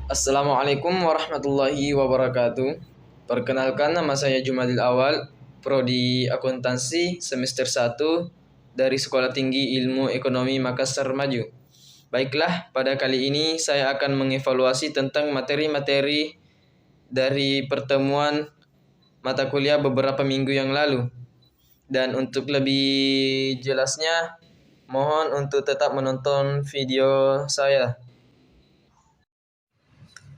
Assalamualaikum warahmatullahi wabarakatuh. Perkenalkan, nama saya Jumadil Awal, Prodi Akuntansi semester 1 dari Sekolah Tinggi Ilmu Ekonomi Makassar Maju. Baiklah, pada kali ini saya akan mengevaluasi tentang materi-materi dari pertemuan mata kuliah beberapa minggu yang lalu. Dan untuk lebih jelasnya, mohon untuk tetap menonton video saya.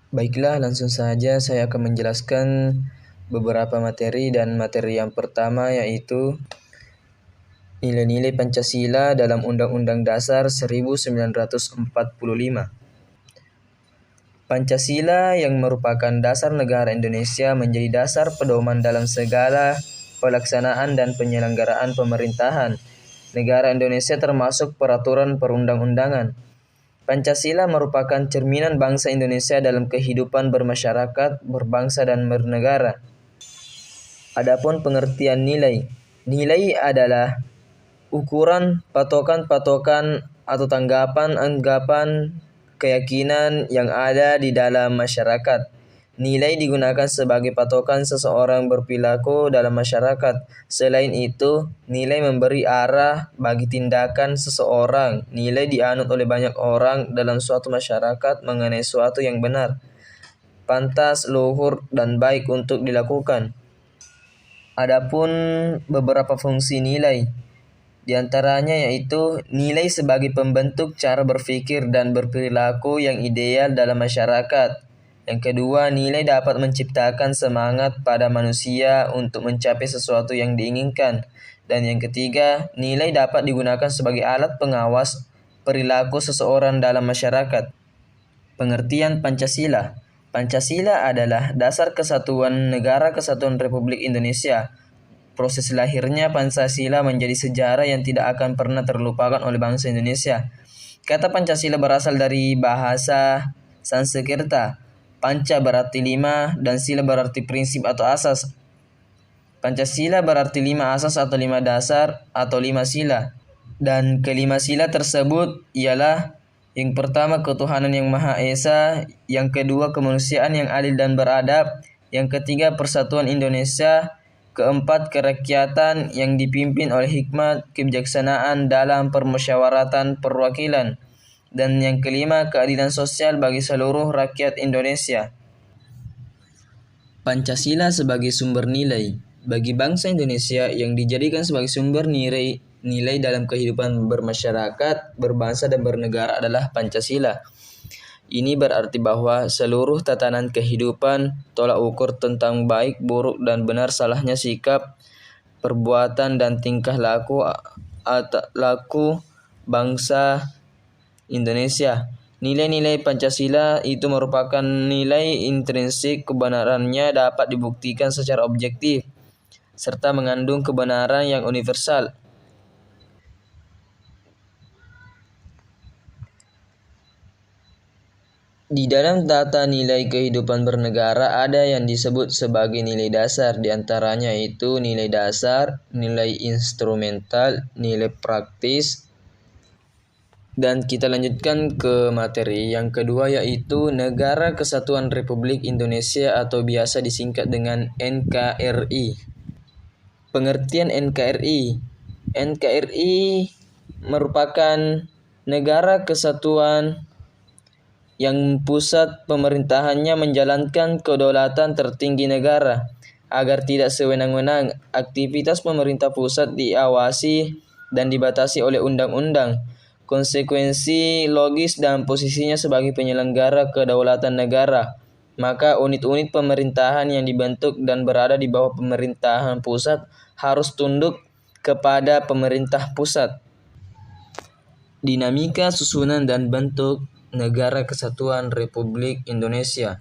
Baiklah, langsung saja saya akan menjelaskan beberapa materi, dan materi yang pertama yaitu nilai-nilai Pancasila dalam Undang-Undang Dasar 1945. Pancasila yang merupakan dasar negara Indonesia menjadi dasar pedoman dalam segala pelaksanaan dan penyelenggaraan pemerintahan negara Indonesia termasuk peraturan perundang-undangan. Pancasila merupakan cerminan bangsa Indonesia dalam kehidupan bermasyarakat, berbangsa, dan bernegara. Adapun pengertian nilai. Nilai adalah ukuran, patokan-patokan, atau tanggapan-anggapan keyakinan yang ada di dalam masyarakat. Nilai digunakan sebagai patokan seseorang berperilaku dalam masyarakat. Selain itu, nilai memberi arah bagi tindakan seseorang. Nilai dianut oleh banyak orang dalam suatu masyarakat mengenai suatu yang benar, pantas, luhur, dan baik untuk dilakukan. Adapun beberapa fungsi nilai, di antaranya yaitu nilai sebagai pembentuk cara berpikir dan berperilaku yang ideal dalam masyarakat. Yang kedua, nilai dapat menciptakan semangat pada manusia untuk mencapai sesuatu yang diinginkan. Dan yang ketiga, nilai dapat digunakan sebagai alat pengawas perilaku seseorang dalam masyarakat. Pengertian Pancasila. Pancasila adalah dasar kesatuan Negara Kesatuan Republik Indonesia. Proses lahirnya Pancasila menjadi sejarah yang tidak akan pernah terlupakan oleh bangsa Indonesia. Kata Pancasila berasal dari bahasa Sanskerta. Panca berarti 5 dan sila berarti prinsip atau asas. Pancasila berarti 5 asas atau 5 dasar atau 5 sila. Dan kelima sila tersebut ialah: yang pertama, ketuhanan yang Maha Esa; yang kedua, kemanusiaan yang adil dan beradab; yang ketiga, persatuan Indonesia; keempat, kerakyatan yang dipimpin oleh hikmat kebijaksanaan dalam permusyawaratan perwakilan; dan yang kelima, keadilan sosial bagi seluruh rakyat Indonesia. Pancasila sebagai sumber nilai. Bagi bangsa Indonesia, yang dijadikan sebagai sumber nilai dalam kehidupan bermasyarakat, berbangsa, dan bernegara adalah Pancasila. Ini berarti bahwa seluruh tatanan kehidupan, tolak ukur tentang baik, buruk, dan benar salahnya sikap, perbuatan, dan tingkah laku bangsa Indonesia. Nilai-nilai Pancasila itu merupakan nilai intrinsik, kebenarannya dapat dibuktikan secara objektif, serta mengandung kebenaran yang universal. Di dalam tata nilai kehidupan bernegara ada yang disebut sebagai nilai dasar, di antaranya itu nilai dasar, nilai instrumental, nilai praktis. Dan kita lanjutkan ke materi yang kedua, yaitu Negara Kesatuan Republik Indonesia atau biasa disingkat dengan NKRI. Pengertian NKRI. NKRI merupakan negara kesatuan yang pusat pemerintahannya menjalankan kedaulatan tertinggi negara. Agar tidak sewenang-wenang, aktivitas pemerintah pusat diawasi dan dibatasi oleh undang-undang. Konsekuensi logis dan posisinya sebagai penyelenggara kedaulatan negara, maka unit-unit pemerintahan yang dibentuk dan berada di bawah pemerintahan pusat harus tunduk kepada pemerintah pusat. Dinamika susunan dan bentuk Negara Kesatuan Republik Indonesia.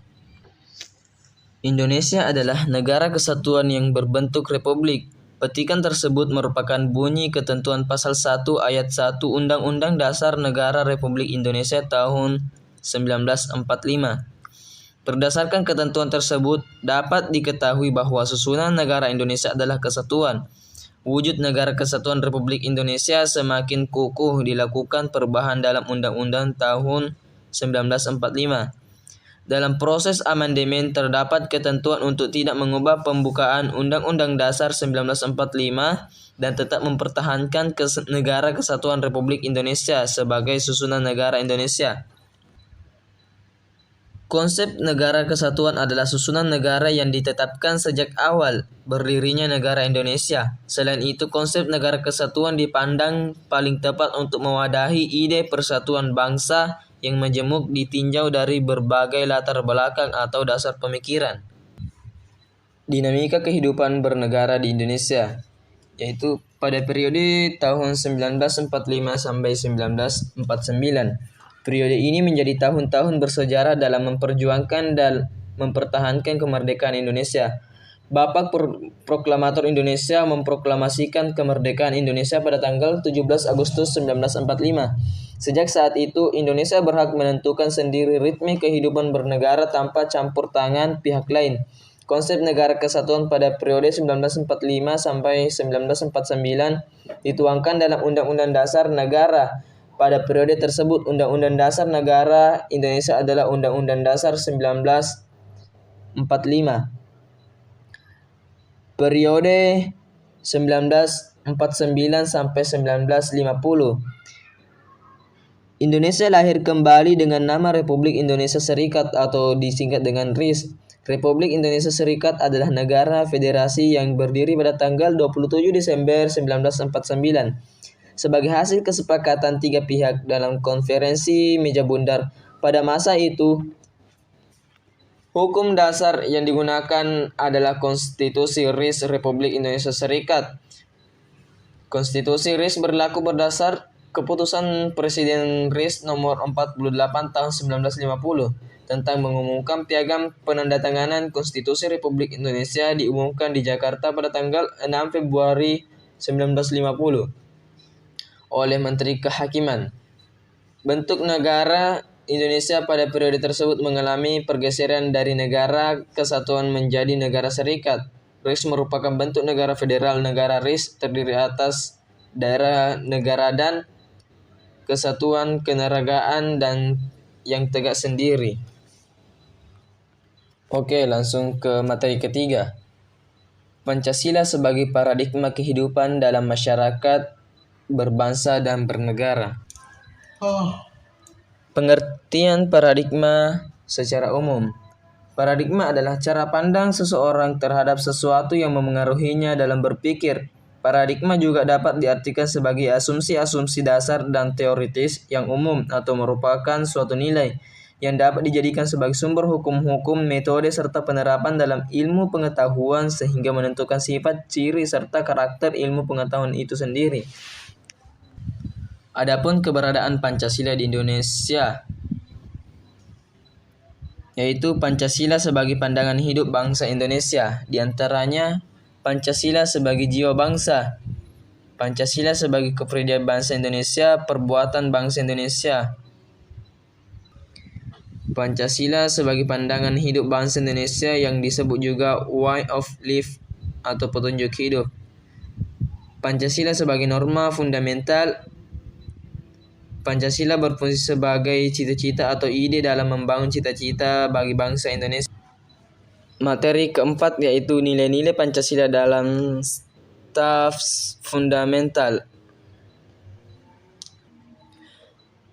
Indonesia adalah negara kesatuan yang berbentuk republik. Petikan tersebut merupakan bunyi ketentuan pasal 1 ayat 1 Undang-Undang Dasar Negara Republik Indonesia tahun 1945. Berdasarkan ketentuan tersebut, dapat diketahui bahwa susunan negara Indonesia adalah kesatuan. Wujud Negara Kesatuan Republik Indonesia semakin kukuh dilakukan perubahan dalam Undang-Undang tahun 1945. Dalam proses amandemen terdapat ketentuan untuk tidak mengubah pembukaan Undang-Undang Dasar 1945 dan tetap mempertahankan Negara Kesatuan Republik Indonesia sebagai susunan negara Indonesia. Konsep negara kesatuan adalah susunan negara yang ditetapkan sejak awal berdirinya negara Indonesia. Selain itu, konsep negara kesatuan dipandang paling tepat untuk mewadahi ide persatuan bangsa yang majemuk ditinjau dari berbagai latar belakang atau dasar pemikiran. Dinamika kehidupan bernegara di Indonesia, yaitu pada periode tahun 1945 sampai 1949. Periode ini menjadi tahun-tahun bersejarah dalam memperjuangkan dan mempertahankan kemerdekaan Indonesia. Bapak Proklamator Indonesia memproklamasikan kemerdekaan Indonesia pada tanggal 17 Agustus 1945. Sejak saat itu, Indonesia berhak menentukan sendiri ritme kehidupan bernegara tanpa campur tangan pihak lain. Konsep negara kesatuan pada periode 1945 sampai 1949 dituangkan dalam Undang-Undang Dasar Negara. Pada periode tersebut, Undang-Undang Dasar Negara Indonesia adalah Undang-Undang Dasar 1945. Periode 1949 sampai 1950. Indonesia lahir kembali dengan nama Republik Indonesia Serikat atau disingkat dengan RIS. Republik Indonesia Serikat adalah negara federasi yang berdiri pada tanggal 27 Desember 1949. Sebagai hasil kesepakatan tiga pihak dalam konferensi meja bundar pada masa itu, hukum dasar yang digunakan adalah Konstitusi RIS Republik Indonesia Serikat. Konstitusi RIS berlaku berdasar keputusan Presiden RIS nomor 48 tahun 1950 tentang mengumumkan piagam penandatanganan Konstitusi Republik Indonesia diumumkan di Jakarta pada tanggal 6 Februari 1950. Oleh Menteri Kehakiman. Bentuk negara Indonesia pada periode tersebut mengalami pergeseran dari negara kesatuan menjadi negara serikat. RIS merupakan bentuk negara federal. Negara RIS terdiri atas daerah negara dan kesatuan kenegaraan dan yang tegak sendiri. Oke, langsung ke materi ketiga. Pancasila sebagai paradigma kehidupan dalam masyarakat berbangsa dan bernegara. Pengertian paradigma secara umum. Paradigma adalah cara pandang seseorang terhadap sesuatu yang memengaruhinya dalam berpikir. Paradigma juga dapat diartikan sebagai asumsi-asumsi dasar dan teoritis yang umum atau merupakan suatu nilai yang dapat dijadikan sebagai sumber hukum-hukum, metode, serta penerapan dalam ilmu pengetahuan sehingga menentukan sifat, ciri, serta karakter ilmu pengetahuan itu sendiri. Adapun keberadaan Pancasila di Indonesia, yaitu Pancasila sebagai pandangan hidup bangsa Indonesia, di antaranya Pancasila sebagai jiwa bangsa, Pancasila sebagai kepribadian bangsa Indonesia, perbuatan bangsa Indonesia, Pancasila sebagai pandangan hidup bangsa Indonesia yang disebut juga way of life atau petunjuk hidup, Pancasila sebagai norma fundamental. Pancasila berfungsi sebagai cita-cita atau ide dalam membangun cita-cita bagi bangsa Indonesia. Materi keempat yaitu nilai-nilai Pancasila dalam staf fundamental.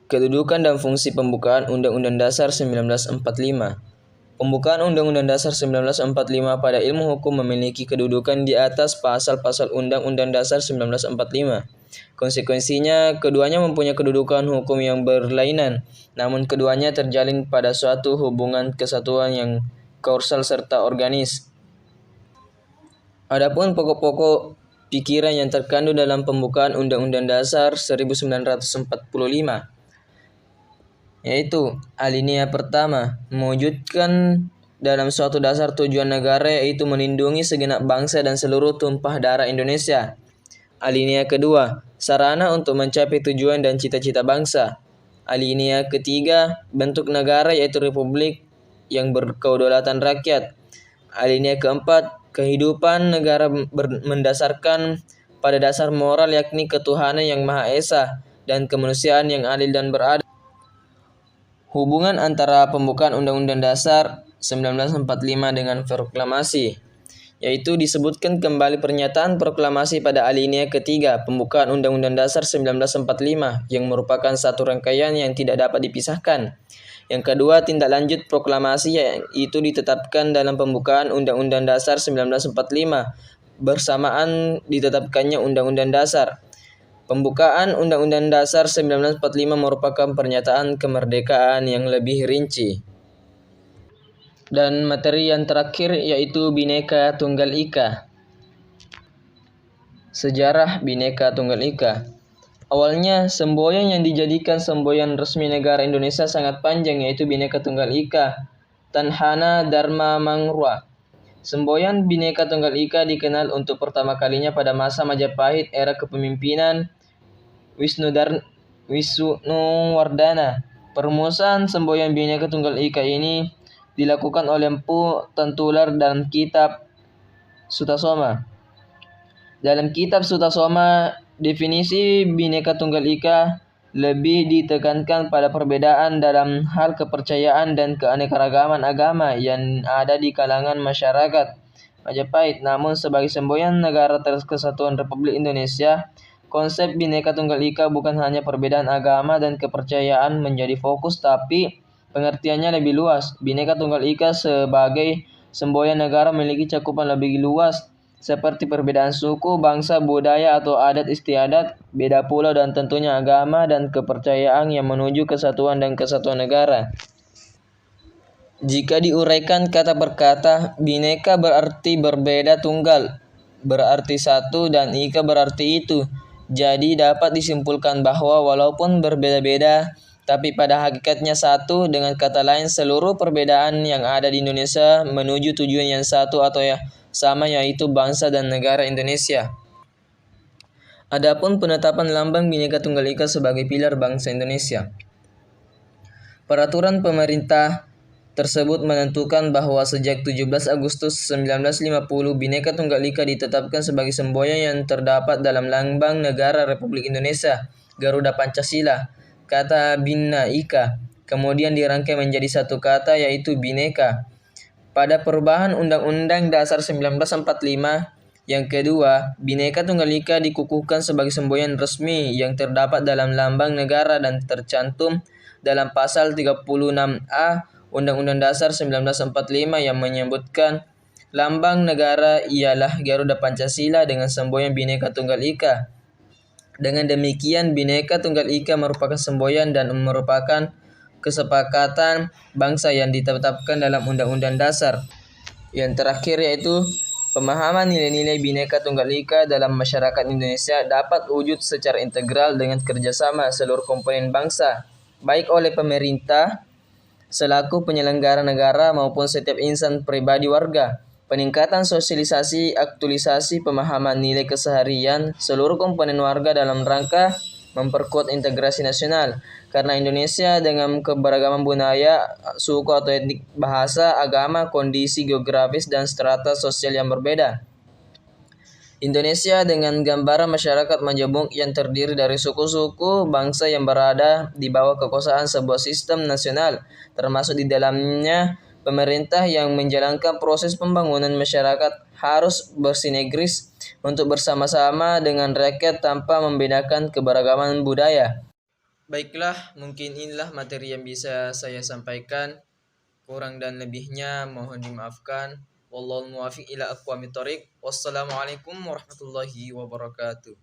Kedudukan dan fungsi pembukaan Undang-Undang Dasar 1945. Pembukaan Undang-Undang Dasar 1945 pada ilmu hukum memiliki kedudukan di atas pasal-pasal Undang-Undang Dasar 1945. Konsekuensinya, keduanya mempunyai kedudukan hukum yang berlainan, namun keduanya terjalin pada suatu hubungan kesatuan yang kausal serta organis. Adapun pokok-pokok pikiran yang terkandung dalam pembukaan Undang-Undang Dasar 1945, yaitu alinea pertama, mewujudkan dalam suatu dasar tujuan negara yaitu melindungi segenap bangsa dan seluruh tumpah darah Indonesia. Alinea kedua, sarana untuk mencapai tujuan dan cita-cita bangsa. Alinea ketiga, bentuk negara yaitu republik yang berkedaulatan rakyat. Alinea keempat, kehidupan negara mendasarkan pada dasar moral yakni ketuhanan yang Maha Esa dan kemanusiaan yang adil dan beradab. Hubungan antara pembukaan Undang-Undang Dasar 1945 dengan proklamasi, yaitu disebutkan kembali pernyataan proklamasi pada alinea ketiga pembukaan Undang-Undang Dasar 1945 yang merupakan satu rangkaian yang tidak dapat dipisahkan. Yang kedua, tindak lanjut proklamasi yaitu ditetapkan dalam pembukaan Undang-Undang Dasar 1945 bersamaan ditetapkannya Undang-Undang Dasar. Pembukaan Undang-Undang Dasar 1945 merupakan pernyataan kemerdekaan yang lebih rinci. Dan materi yang terakhir yaitu Bhinneka Tunggal Ika. Sejarah Bhinneka Tunggal Ika. Awalnya, semboyan yang dijadikan semboyan resmi negara Indonesia sangat panjang, yaitu Bhinneka Tunggal Ika, Tanhana Dharma Mangruah. Semboyan Bhinneka Tunggal Ika dikenal untuk pertama kalinya pada masa Majapahit era kepemimpinan Wisnuwardana. Perumusan semboyan Bhinneka Tunggal Ika ini dilakukan oleh Empu Tentular dalam kitab Sutasoma. Dalam kitab Sutasoma, definisi Bhinneka Tunggal Ika lebih ditekankan pada perbedaan dalam hal kepercayaan dan keanekaragaman agama yang ada di kalangan masyarakat Majapahit. Namun sebagai semboyan Negara Kesatuan Republik Indonesia, konsep Bhinneka Tunggal Ika bukan hanya perbedaan agama dan kepercayaan menjadi fokus, tapi pengertiannya lebih luas. Bhinneka Tunggal Ika sebagai semboyan negara memiliki cakupan lebih luas, seperti perbedaan suku, bangsa, budaya, atau adat istiadat, beda pulau, dan tentunya agama dan kepercayaan yang menuju kesatuan dan kesatuan negara. Jika diuraikan kata per kata, Bhinneka berarti berbeda, tunggal berarti satu, dan Ika berarti itu. Jadi dapat disimpulkan bahwa walaupun berbeda-beda, tapi pada hakikatnya satu. Dengan kata lain, seluruh perbedaan yang ada di Indonesia menuju tujuan yang satu atau sama, yaitu bangsa dan negara Indonesia. Adapun penetapan lambang Bhinneka Tunggal Ika sebagai pilar bangsa Indonesia. Peraturan pemerintah tersebut menentukan bahwa sejak 17 Agustus 1950 Bhinneka Tunggal Ika ditetapkan sebagai semboyan yang terdapat dalam lambang negara Republik Indonesia, Garuda Pancasila. Kata Bhinna Ika kemudian dirangkai menjadi satu kata, yaitu Bhinneka. Pada perubahan Undang-Undang Dasar 1945 yang kedua, Bhinneka Tunggal Ika dikukuhkan sebagai semboyan resmi yang terdapat dalam lambang negara dan tercantum dalam pasal 36A Undang-Undang Dasar 1945 yang menyebutkan lambang negara ialah Garuda Pancasila dengan semboyan Bhinneka Tunggal Ika. Dengan demikian, Bhinneka Tunggal Ika merupakan semboyan dan merupakan kesepakatan bangsa yang ditetapkan dalam Undang-Undang Dasar. Yang terakhir yaitu pemahaman nilai-nilai Bhinneka Tunggal Ika dalam masyarakat Indonesia dapat wujud secara integral dengan kerjasama seluruh komponen bangsa, baik oleh pemerintah selaku penyelenggara negara maupun setiap insan pribadi warga. Peningkatan sosialisasi, aktualisasi pemahaman nilai keseharian seluruh komponen warga dalam rangka memperkuat integrasi nasional. Karena Indonesia dengan keberagaman budaya, suku atau etnik, bahasa, agama, kondisi geografis, dan strata sosial yang berbeda. Indonesia dengan gambaran masyarakat majemuk yang terdiri dari suku-suku bangsa yang berada di bawah kekuasaan sebuah sistem nasional, termasuk di dalamnya pemerintah yang menjalankan proses pembangunan masyarakat harus bersinergis untuk bersama-sama dengan rakyat tanpa membedakan keberagaman budaya. Baiklah, mungkin inilah materi yang bisa saya sampaikan. Kurang dan lebihnya mohon dimaafkan. Wallahul muwaffiq ila aqwamit thoriq. Wassalamualaikum warahmatullahi wabarakatuh.